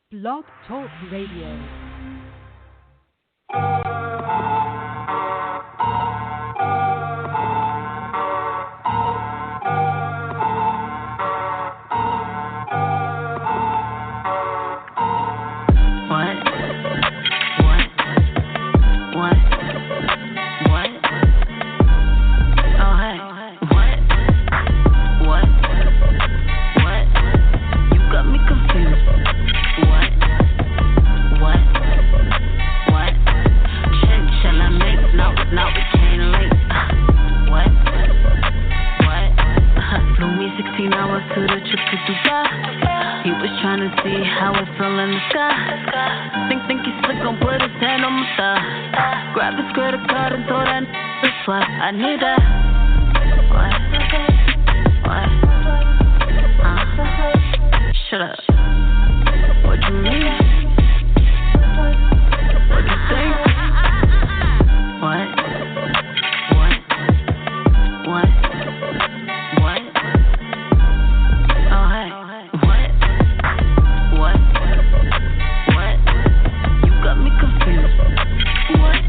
Blog Talk Radio. I need that. Shut up. What you mean? What you think? What? Oh hey. What? You got me confused. What?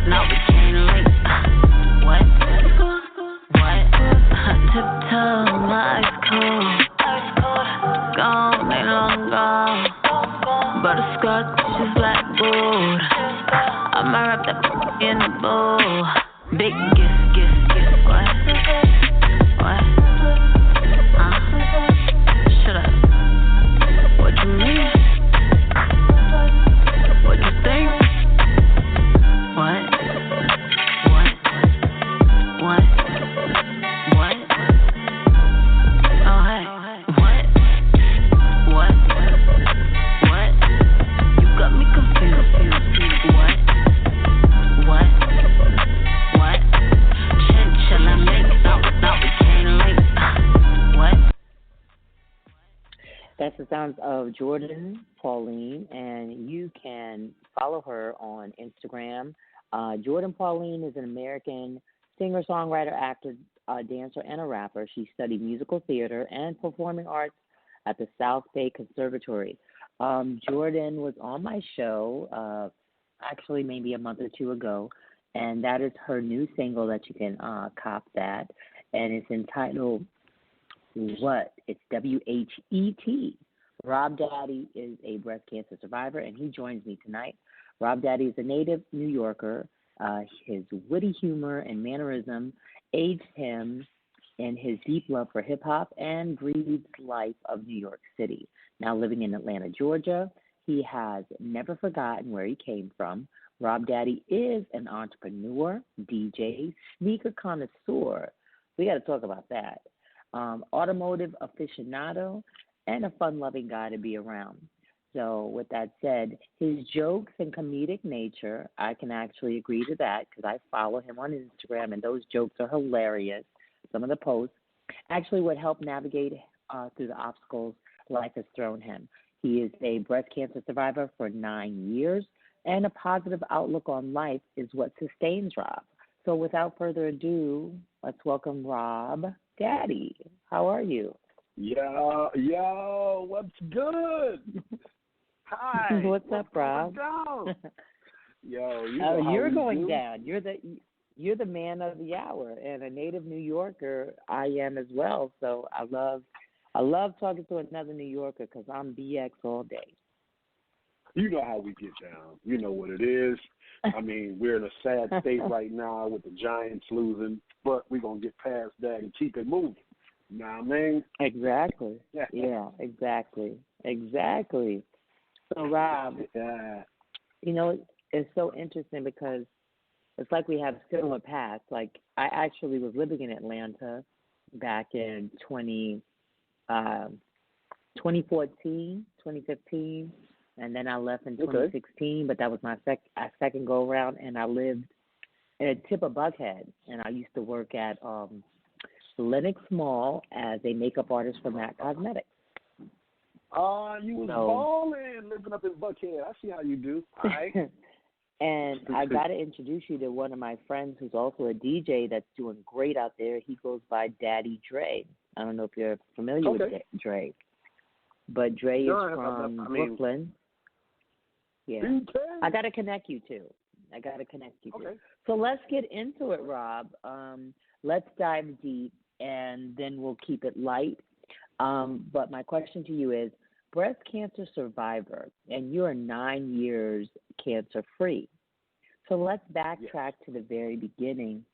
Now we can't link. What? Tiptoe, my eyes cold. Gone, they long gone. Butterscotch is like gold. I'ma wrap that in the bowl. Big kiss. What? Shut up. What you mean? What you think? What? Oh hey. What? You got me confused. What? Shall I make? Now we can't link. What? That's the sounds of Jordan Pauline, and you can follow her on Instagram. Jordan Pauline is an American singer, songwriter, actor, dancer, and a rapper. She studied musical theater and performing arts at the South Bay Conservatory. Jordan was on my show actually maybe a month or two ago, and that is her new single that you can cop that, and it's entitled What? It's WHET. Rob Daddy is a breast cancer survivor, and he joins me tonight. Rob Daddy is a native New Yorker. His witty humor and mannerism aids him in his deep love for hip-hop and breathes life of New York City. Now living in Atlanta, Georgia, he has never forgotten where he came from. Rob Daddy is an entrepreneur, DJ, sneaker connoisseur. We got to talk about that. Automotive aficionado, and a fun-loving guy to be around. So with that said, his jokes and comedic nature, I can actually agree to that because I follow him on Instagram, and those jokes are hilarious. Some of the posts actually would help navigate through the obstacles life has thrown him. He is a breast cancer survivor for 9 years, and a positive outlook on life is what sustains Rob. So without further ado, let's welcome Rob Daddy. How are you? Yo, what's good? Hi. What's up, Rob? Yo, you're going down. You're the man of the hour, and a native New Yorker. I am as well. So I love talking to another New Yorker because I'm BX all day. You know how we get down. You know what it is. I mean, we're in a sad state right now with the Giants losing, but we're gonna get past that and keep it moving. You know what I mean? Exactly. Yeah, exactly. So, Rob, you know, it's so interesting because it's like we have similar paths. Like, I actually was living in Atlanta back in 2014, 2015, and then I left in 2016, but that was my second go-around, and I lived in a tip of Buckhead, and I used to work at Lenox Mall as a makeup artist for MAC Cosmetics. You was balling, living up in Buckhead. I see how you do. All right. And I got to introduce you to one of my friends who's also a DJ that's doing great out there. He goes by Daddy Dre. I don't know if you're familiar with Dre, but Dre is from Brooklyn. Yeah, I got to connect you two. So let's get into it, Rob. Let's dive deep, and then we'll keep it light. But my question to you is, breast cancer survivor, and you're 9 years cancer-free. So let's backtrack to the very beginning.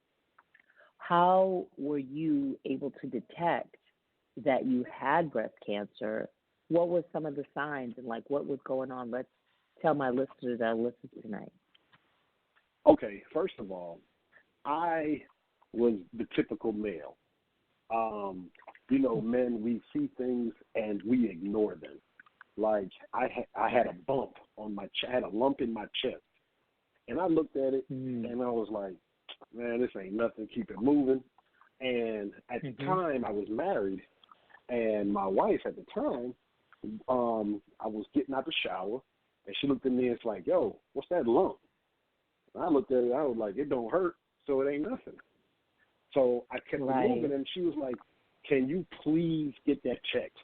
How were you able to detect that you had breast cancer? What were some of the signs, and what was going on? Let's tell my listeners that are listening tonight. Okay, first of all, I was the typical male. Men, we see things and we ignore them. Like I had a bump on my chest, had a lump in my chest, and I looked at it and I was like, man, this ain't nothing. Keep it moving. And at the time, I was married, and my wife at the time, I was getting out the shower, and she looked at me and it's like, yo, what's that lump? And I looked at it, I was like, it don't hurt, so it ain't nothing. So I kept moving, and she was like, can you please get that checked?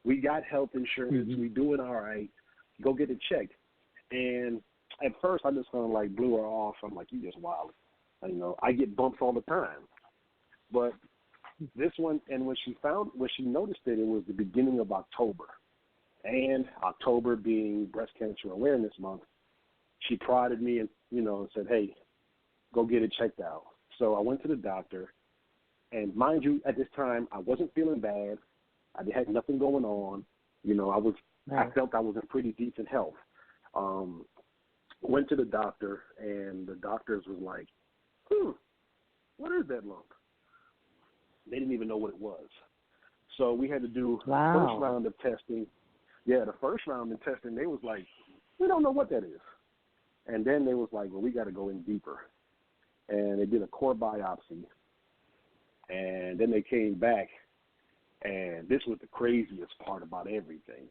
We got health insurance. We doing all right. Go get it checked. And at first, I just kind of blew her off. I'm like, you just wild. I get bumps all the time. But this one, and when she noticed it was the beginning of October. And October being Breast Cancer Awareness Month, she prodded me and said, hey, go get it checked out. So I went to the doctor. And mind you, at this time, I wasn't feeling bad. I had nothing going on. I felt I was in pretty decent health. Went to the doctor, and the doctors was like, what is that lump? They didn't even know what it was. So we had to do the first round of testing. Yeah, the first round of testing, they was like, we don't know what that is. And then they was like, well, we got to go in deeper. And they did a core biopsy. And then they came back, and this was the craziest part about everything.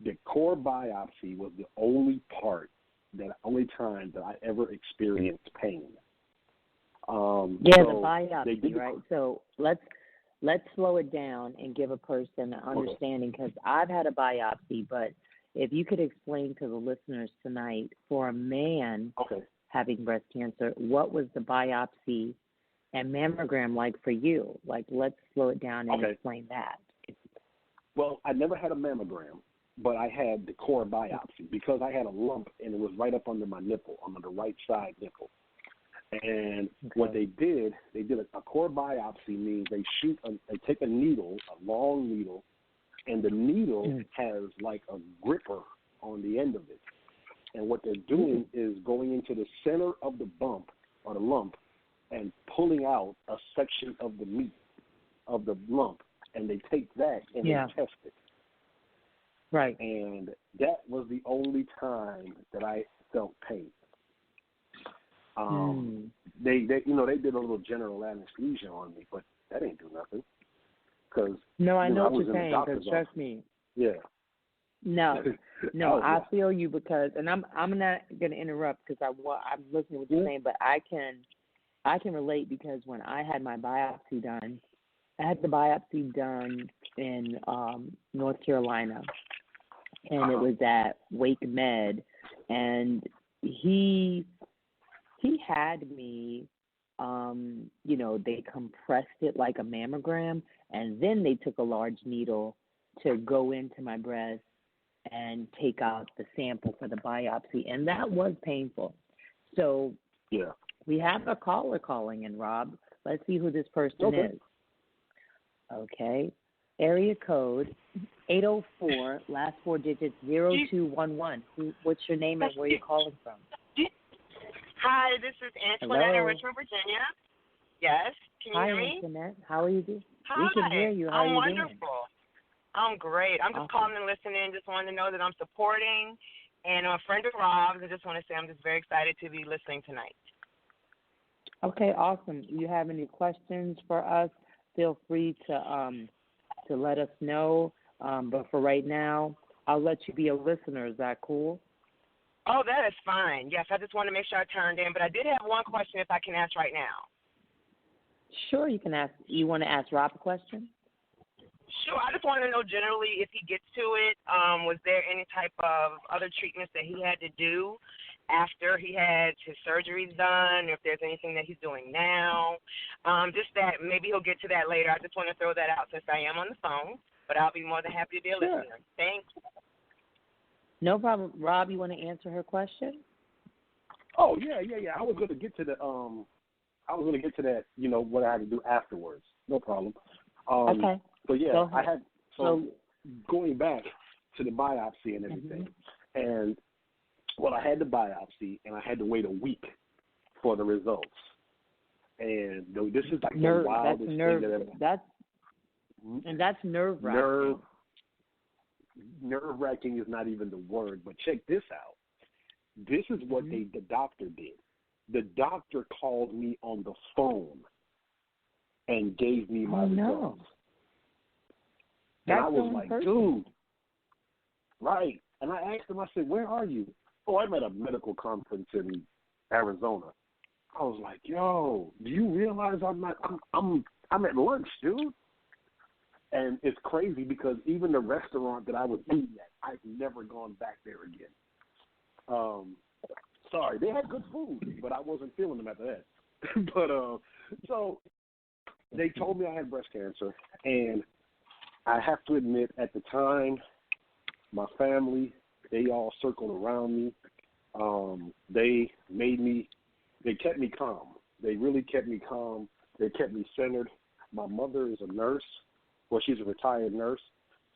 The core biopsy was the only time that I ever experienced pain. The biopsy, right? So let's slow it down and give a person an understanding, because I've had a biopsy, but if you could explain to the listeners tonight, for a man having breast cancer, what was the biopsy and mammogram like for you? Let's slow it down and explain that. Well, I never had a mammogram, but I had the core biopsy because I had a lump, and it was right up under my nipple, on the right side nipple. And what they did a core biopsy means they take a needle, a long needle, and the needle has a gripper on the end of it. And what they're doing is going into the center of the bump or the lump and pulling out a section of the meat of the lump, and they take that and they test it. Right. And that was the only time that I felt pain. They did a little general anesthesia on me, but that ain't do nothing. Cause, I know what you're saying, because trust me. Yeah. No, I feel you, because, and I'm not going to interrupt because I'm listening to what you're saying, but I can relate, because when I had my biopsy done, I had the biopsy done in North Carolina, and it was at Wake Med, and he had me, they compressed it like a mammogram, and then they took a large needle to go into my breast and take out the sample for the biopsy, and that was painful. So we have a caller calling in, Rob. Let's see who this person is. Okay. Area code 804, last four digits 0211. What's your name and where are you calling from? Hi, this is Antoinette in Richmond, Virginia. Yes, can you hear me? Hi, Antoinette. How are you doing? Hi. We can hear you. How are you wonderful. doing? I'm great. I'm just calling and listening. Just wanted to know that I'm supporting, and I'm a friend of Rob's. I just want to say I'm just very excited to be listening tonight. Okay, awesome. You have any questions for us? Feel free to let us know. But for right now, I'll let you be a listener. Is that cool? Oh, that is fine. Yes, I just want to make sure I turned in. But I did have one question if I can ask right now. Sure, you can ask. You want to ask Rob a question? Sure. I just want to know generally if he gets to it, was there any type of other treatments that he had to do after he had his surgeries done, or if there's anything that he's doing now? Just that maybe he'll get to that later. I just want to throw that out since I am on the phone, but I'll be more than happy to be a listener. Thanks. No problem. Rob, you want to answer her question? Oh, yeah. I was going to get to the that, what I had to do afterwards. No problem. Okay. But yeah, I had going back to the biopsy and everything, and I had the biopsy and I had to wait a week for the results. And this is like the wildest thing that ever. That's nerve-wracking. Nerve-wracking is not even the word, but check this out. This is what the doctor did. The doctor called me on the phone and gave me my results. And I was like, dude, right. And I asked him, I said, where are you? Oh, I'm at a medical conference in Arizona. I was like, yo, do you realize I'm at lunch, dude? And it's crazy because even the restaurant that I was eating at, I've never gone back there again. Sorry, they had good food, but I wasn't feeling them after that. But so they told me I had breast cancer, and I have to admit, at the time, my family, they all circled around me. They kept me calm. They really kept me calm. They kept me centered. My mother is a nurse. Well, she's a retired nurse.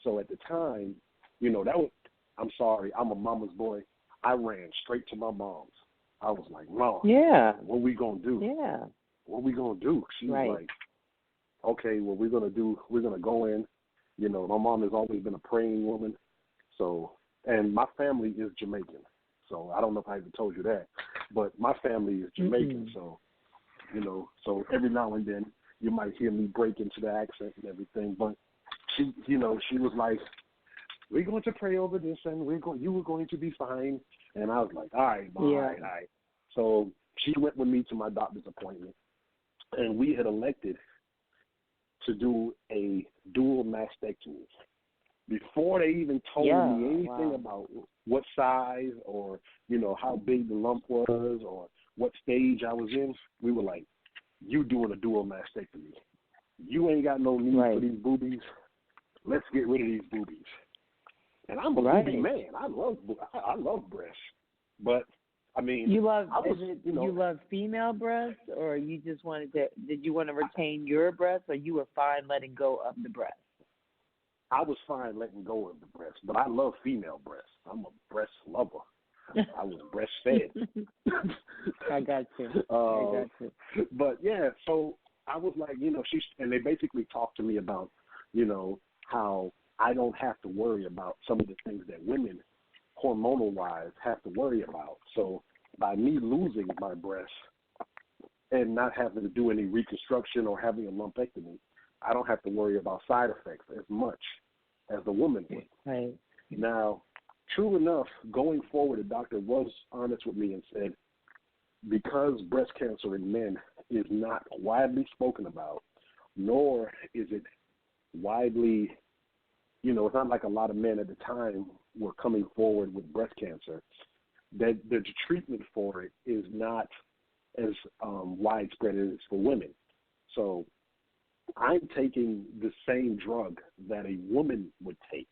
So at the time, I'm sorry, I'm a mama's boy. I ran straight to my mom's. I was like, Mom, what we going to do? Yeah. What we going to do? She was like, okay, what we're going to go in. My mom has always been a praying woman. So, and my family is Jamaican. So I don't know if I even told you that, but my family is Jamaican. So, so every now and then you might hear me break into the accent and everything. But she, she was like, we're going to pray over this, and you were going to be fine. And I was like, all right, Mom, all right. So she went with me to my doctor's appointment, and we had elected to do a dual mastectomy. Before they even told me anything about what size or, how big the lump was or what stage I was in, we were like, you doing a dual mastectomy. You ain't got no need for these boobies. Let's get rid of these boobies. And I'm a booby man. I love breasts. But, I mean, you love female breasts, or you just did you want to retain your breasts, or you were fine letting go of the breasts? I was fine letting go of the breasts, but I love female breasts. I'm a breast lover. I was breastfed. I got you. But yeah, so I was like, and they basically talked to me about, how I don't have to worry about some of the things that women, hormonal-wise, have to worry about. So by me losing my breasts and not having to do any reconstruction or having a lumpectomy, I don't have to worry about side effects as much as the woman would. Right. Now, true enough, going forward, the doctor was honest with me and said, because breast cancer in men is not widely spoken about, nor is it widely, it's not like a lot of men at the time were coming forward with breast cancer, that the treatment for it is not as widespread as it is for women. So I'm taking the same drug that a woman would take,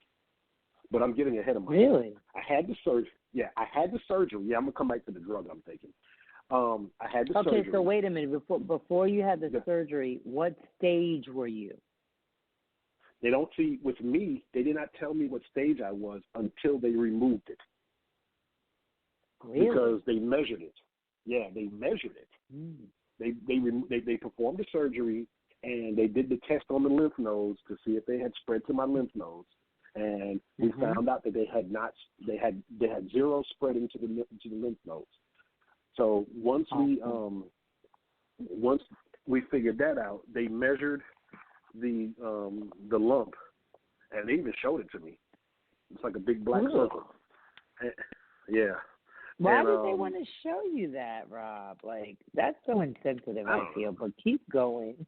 but I'm getting ahead of myself. Really? I had the surgery. Yeah, I had the surgery. Yeah, I'm going to come back to the drug I'm taking. I had the surgery. Okay, so wait a minute. Before you had the surgery, what stage were you? They don't see, with me, they did not tell me what stage I was until they removed it. Really? Because they measured it. Yeah, they measured it. They performed the surgery, and they did the test on the lymph nodes to see if they had spread to my lymph nodes, and we found out that they had zero spreading to the lymph nodes. So once we figured that out, they measured the lump, and they even showed it to me. It's like a big black circle. Yeah. Why and, did they want to show you that, Rob? Like, that's so insensitive, I feel, but keep going.